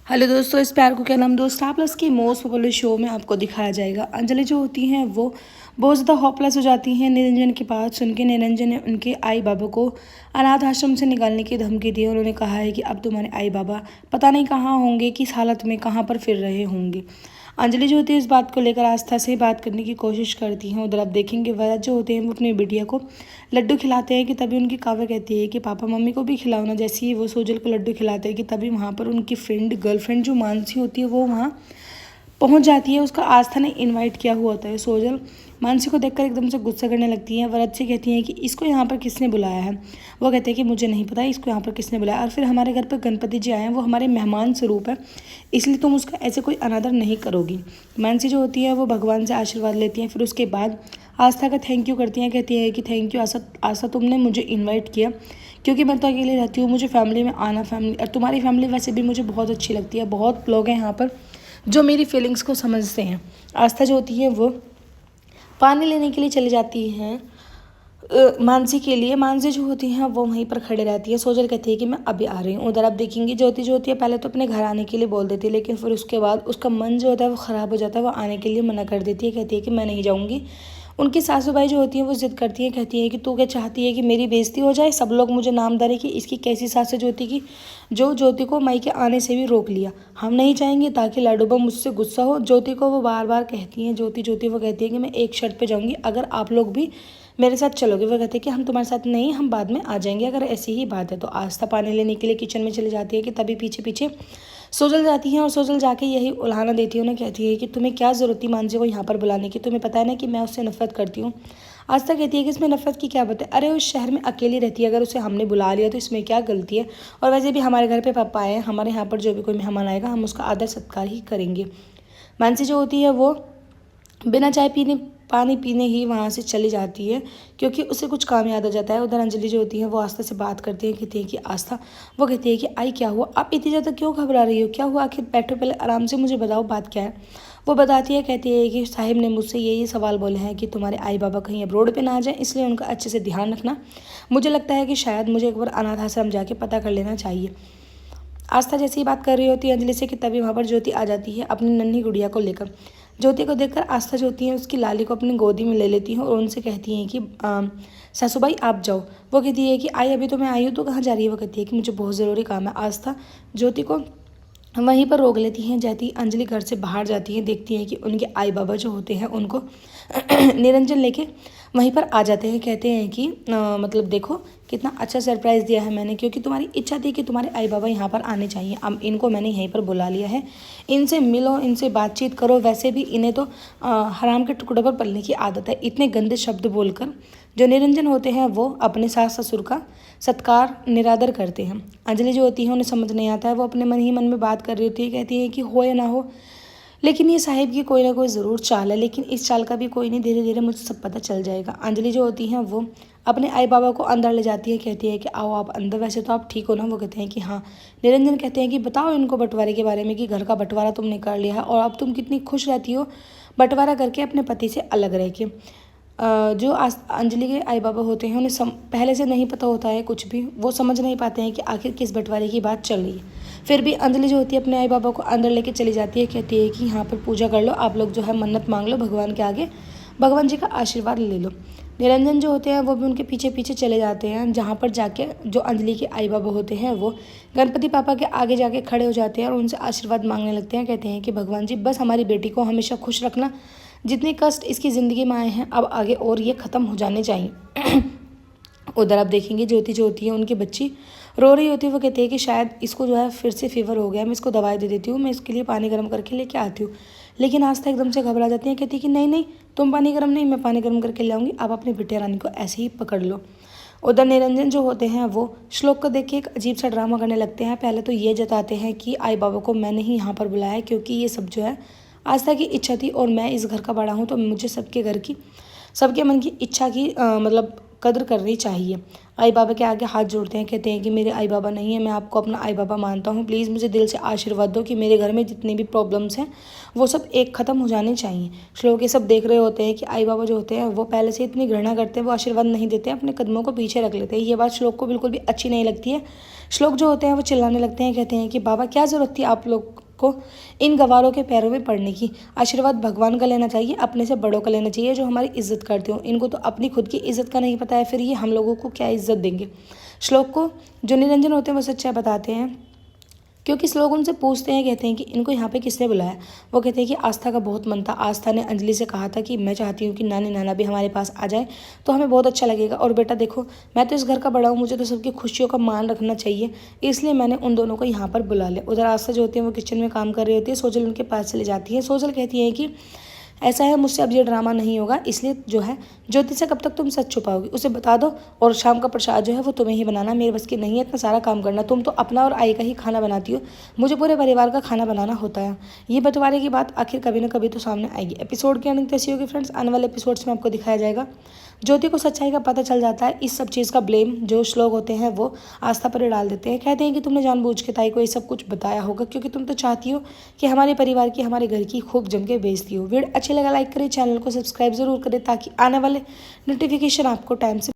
Hello दोस्तों, इस प्यार को क्या नाम दोस्त स्टार प्लस की मोस्ट पॉपुलर शो में आपको दिखाया जाएगा। अंजलि जो होती हैं वो बहुत ज़्यादा होपलेस हो जाती हैं निरंजन की बात सुन के। निरंजन ने उनके आई बाबा को अनाथ आश्रम से निकालने की धमकी दी। उन्होंने कहा है कि अब तुम्हारे आई बाबा पता नहीं कहाँ होंगे, किस हालत में कहाँ पर फिर रहे होंगे। अंजलि जो होती है इस बात को लेकर आस्था से बात करने की कोशिश करती हैं। उधर आप देखेंगे वरद जो होते हैं वो अपनी बिटिया को लड्डू खिलाते हैं कि तभी उनकी काव्या कहती है कि पापा मम्मी को भी खिलाओ ना। जैसे ही वो सोजल को लड्डू खिलाते हैं कि तभी वहाँ पर उनकी गर्लफ्रेंड जो मानसी होती है वो वहाँ पहुंच जाती है। उसका आस्था ने इनवाइट किया हुआ होता है। सोजल मानसी को देखकर एकदम से गुस्सा करने लगती है। वरद से कहती हैं कि इसको यहाँ पर किसने बुलाया है। वो कहते हैं कि मुझे नहीं पता इसको यहाँ पर किसने बुलाया, और फिर हमारे घर पर गणपति जी आए हैं, वो हमारे मेहमान स्वरूप है, इसलिए तुम उसका ऐसे कोई अनादर नहीं करोगी। मानसी जो होती है वो भगवान से आशीर्वाद लेती हैं। फिर उसके बाद आस्था का थैंक यू करती हैं। कहती है कि थैंक यू आस्था, तुमने मुझे इन्वाइट किया, क्योंकि मैं तो अकेले रहती हूँ, मुझे फैमिली में आना और तुम्हारी फैमिली वैसे भी मुझे बहुत अच्छी लगती है। बहुत लोग हैं यहाँ पर जो मेरी फीलिंग्स को समझते हैं। आस्था जो होती है वो पानी लेने के लिए चली जाती हैं मानसी के लिए। मानसी जो होती हैं वो वहीं पर खड़े रहती है। सोजल कहती है कि मैं अभी आ रही हूँ। उधर आप देखेंगे ज्योति जो होती है पहले तो अपने घर आने के लिए बोल देती है, लेकिन फिर उसके बाद उसका मन जो होता है वो ख़राब हो जाता है। वो आने के लिए मना कर देती है, कहती है कि मैं नहीं जाऊँगी। उनकी सासू भाई जो होती हैं वो जिद करती हैं, कहती है कि तू क्या चाहती है कि मेरी बेइज्जती हो जाए, सब लोग मुझे नाम धरे कि इसकी कैसी सास है ज्योति की, जो ज्योति को माई के आने से भी रोक लिया। हम नहीं चाहेंगे ताकि लाडूबा मुझसे गुस्सा हो। ज्योति को वो बार बार कहती हैं, ज्योति वो कहती है कि मैं एक शर्त पे जाऊँगी, अगर आप लोग भी मेरे साथ चलोगे। वो कहते हैं कि हम तुम्हारे साथ नहीं, हम बाद में आ जाएंगे अगर ऐसी ही बात है। तो आस्था पानी लेने के लिए किचन में चली जाती है कि तभी पीछे पीछे सोजल जाती हैं, और सोजल जाके यही उल्हाना देती है। उन्हें कहती है कि तुम्हें क्या ज़रूरत थी मानसी को यहाँ पर बुलाने की, तुम्हें पता है ना कि मैं उससे नफरत करती हूँ। आस्था कहती है कि इसमें नफरत की क्या बात है, अरे उस शहर में अकेली रहती है, अगर उसे हमने बुला लिया तो इसमें क्या गलती है, और वैसे भी हमारे घर पे पापा आए हैं, हमारे यहाँ पर जो भी कोई मेहमान आएगा हम उसका आदर सत्कार ही करेंगे। मानसी जो होती है वो बिना चाय पीने पानी पीने ही वहाँ से चली जाती है, क्योंकि उसे कुछ काम याद आ जाता है। उधर अंजलि जो होती है वो आस्था से बात करती है, कहती है कि आस्था, वो कहती है कि आई क्या हुआ, आप इतनी ज़्यादा क्यों घबरा रही हो, क्या हुआ, आखिर बैठो पहले आराम से मुझे बताओ बात क्या है। वो बताती है, कहती है कि साहिब ने मुझसे यही सवाल बोले हैं कि तुम्हारे आई बाबा कहीं अब रोड पर ना आ जाए, इसलिए उनका अच्छे से ध्यान रखना। मुझे लगता है कि शायद मुझे एक बार अनाथ आश्रम जाके पता कर लेना चाहिए। आस्था जैसी ही बात कर रही होती है अंजलि से कि तभी वहाँ पर ज्योति आ जाती है अपनी नन्ही गुड़िया को लेकर। ज्योति को देखकर आस्था जो होती है उसकी लाली को अपनी गोदी में ले लेती है और उनसे कहती हैं कि सासूबाई आप जाओ। वो कहती है कि आई अभी तो मैं आई हूँ, तो कहाँ जा रही है। वो कहती है कि मुझे बहुत ज़रूरी काम है। आस्था ज्योति को वहीं पर रोक लेती हैं। जैती अंजलि घर से बाहर जाती है, देखती है कि उनके आई बाबा जो होते हैं उनको निरंजन लेके वहीं पर आ जाते हैं। कहते हैं कि मतलब देखो कितना अच्छा सरप्राइज़ दिया है मैंने, क्योंकि तुम्हारी इच्छा थी कि तुम्हारे आई बाबा यहाँ पर आने चाहिए, अब इनको मैंने यहीं पर बुला लिया है, इनसे मिलो, इनसे बातचीत करो। वैसे भी इन्हें तो हराम के टुकड़े पर पलने की आदत है। इतने गंदे शब्द बोलकर जो निरंजन होते हैं वो अपने सास ससुर का सत्कार निरादर करते हैं। अंजलि जो होती है उन्हें समझ नहीं आता है, वो अपने मन ही मन में बात कर रही होती है। कहती है कि हो या ना हो, लेकिन ये साहिब की कोई ना कोई ज़रूर चाल है, लेकिन इस चाल का भी कोई नहीं, धीरे धीरे मुझे सब पता चल जाएगा। अंजलि जो होती हैं वो अपने आई बाबा को अंदर ले जाती है, कहती है कि आओ आप अंदर, वैसे तो आप ठीक हो ना। वो कहते हैं कि हाँ। निरंजन कहते हैं कि बताओ इनको बंटवारे के बारे में, कि घर का बंटवारा तुमने कर लिया है और अब तुम कितनी खुश रहती हो बंटवारा करके अपने पति से अलग रह के। जो अंजलि के आई बाबा होते हैं उन्हें पहले से नहीं पता होता है कुछ भी, वो समझ नहीं पाते हैं कि आखिर किस बंटवारे की बात चल रही है। फिर भी अंजलि जो होती है अपने आई बाबा को अंदर लेके चली जाती है, कहती है कि यहाँ पर पूजा कर लो, आप लोग जो है मन्नत मांग लो भगवान के आगे, भगवान जी का आशीर्वाद ले लो। निरंजन जो होते हैं वो भी उनके पीछे पीछे चले जाते हैं, जहाँ पर जाके जो अंजलि के आई बाबा होते हैं वो गणपति पापा के आगे जाके खड़े हो जाते हैं और उनसे आशीर्वाद मांगने लगते हैं। कहते हैं कि भगवान जी बस हमारी बेटी को हमेशा खुश रखना, जितने कष्ट इसकी ज़िंदगी में आए हैं अब आगे और ये ख़त्म हो जाने चाहिए। उधर आप देखेंगे ज्योति जो होती है उनकी बच्ची रो रही होती है। वो कहती है कि शायद इसको जो है फिर से फीवर हो गया, मैं इसको दवाई दे देती हूँ, मैं इसके लिए पानी गर्म करके लेके आती हूँ। लेकिन आस्था एकदम से घबरा जाती है, कहती है कि नहीं नहीं, तुम पानी गर्म नहीं, मैं पानी गर्म करके ले आऊँगी, आप अपनी बिटिया रानी को ऐसे ही पकड़ लो। उधर निरंजन जो होते हैं वो श्लोक को देख के एक अजीब सा ड्रामा करने लगते हैं। पहले तो ये जताते हैं कि आई बाबा को मैंने ही यहाँ पर बुलाया, क्योंकि ये सब जो है आस्था की इच्छा थी और मैं इस घर का बड़ा हूँ, तो मुझे सबके घर की सबके मन की इच्छा की मतलब कदर करनी चाहिए। आई बाबा के आगे हाथ जोड़ते हैं, कहते हैं कि मेरे आई बाबा नहीं है, मैं आपको अपना आई बाबा मानता हूँ, प्लीज़ मुझे दिल से आशीर्वाद दो कि मेरे घर में जितनी भी प्रॉब्लम्स हैं वो सब एक ख़त्म हो जाने चाहिए। श्लोक ये सब देख रहे होते हैं कि आई बाबा जो होते हैं वो पहले से इतनी घृणा करते हैं, वो आशीर्वाद नहीं देते हैं, अपने कदमों को पीछे रख लेते हैं। ये बात श्लोक को बिल्कुल भी अच्छी नहीं लगती है, श्लोक जो होते हैं वो चिल्लाने लगते हैं, कहते हैं कि बाबा क्या ज़रूरत थी आप लोग को इन गवारों के पैरों में पड़ने की। आशीर्वाद भगवान का लेना चाहिए, अपने से बड़ों का लेना चाहिए जो हमारी इज्जत करते हो। इनको तो अपनी खुद की इज्जत का नहीं पता है, फिर ये हम लोगों को क्या इज्जत देंगे। श्लोक को जो निरंजन होते हैं वो सच्चाई बताते हैं, क्योंकि श्लोक उनसे पूछते हैं, कहते हैं कि इनको यहाँ पे किसने बुलाया। वो कहते हैं कि आस्था का बहुत मन था। आस्था ने अंजलि से कहा था कि मैं चाहती हूँ कि नानी नाना भी हमारे पास आ जाए तो हमें बहुत अच्छा लगेगा। और बेटा देखो, मैं तो इस घर का बड़ा हूँ, मुझे तो सबकी खुशियों का मान रखना चाहिए, इसलिए मैंने उन दोनों को यहाँ पर बुला लिया। उधर आस्था जो होती है वो किचन में काम कर रही होती है। सोजल उनके पास चली जाती है। सोजल कहती है कि ऐसा है, मुझसे अब ये ड्रामा नहीं होगा, इसलिए जो है ज्योति से कब तक तुम सच छुपाओगी, उसे बता दो। और शाम का प्रसाद जो है वो तुम्हें ही बनाना, मेरे बस की नहीं है इतना सारा काम करना। तुम तो अपना और आई का ही खाना बनाती हो, मुझे पूरे परिवार का खाना बनाना होता है। ये बंटवारे की बात आखिर कभी ना कभी तो सामने आएगी। एपिसोड की एंडिंग कैसी होगी फ्रेंड्स, आने वाले एपिसोड्स में आपको दिखाया जाएगा। ज्योति को सच्चाई का पता चल जाता है। इस सब चीज़ का ब्लेम जो श्लोक होते हैं वो आस्था पर डाल देते हैं। कहते हैं कि तुमने जानबूझ के ताई को ये सब कुछ बताया होगा, क्योंकि तुम तो चाहती हो कि हमारे परिवार की, हमारे घर की खूब जम के बेइज्जती हो। वीडियो अच्छी लगा लाइक करें, चैनल को सब्सक्राइब जरूर करें ताकि आने वाले नोटिफिकेशन आपको टाइम से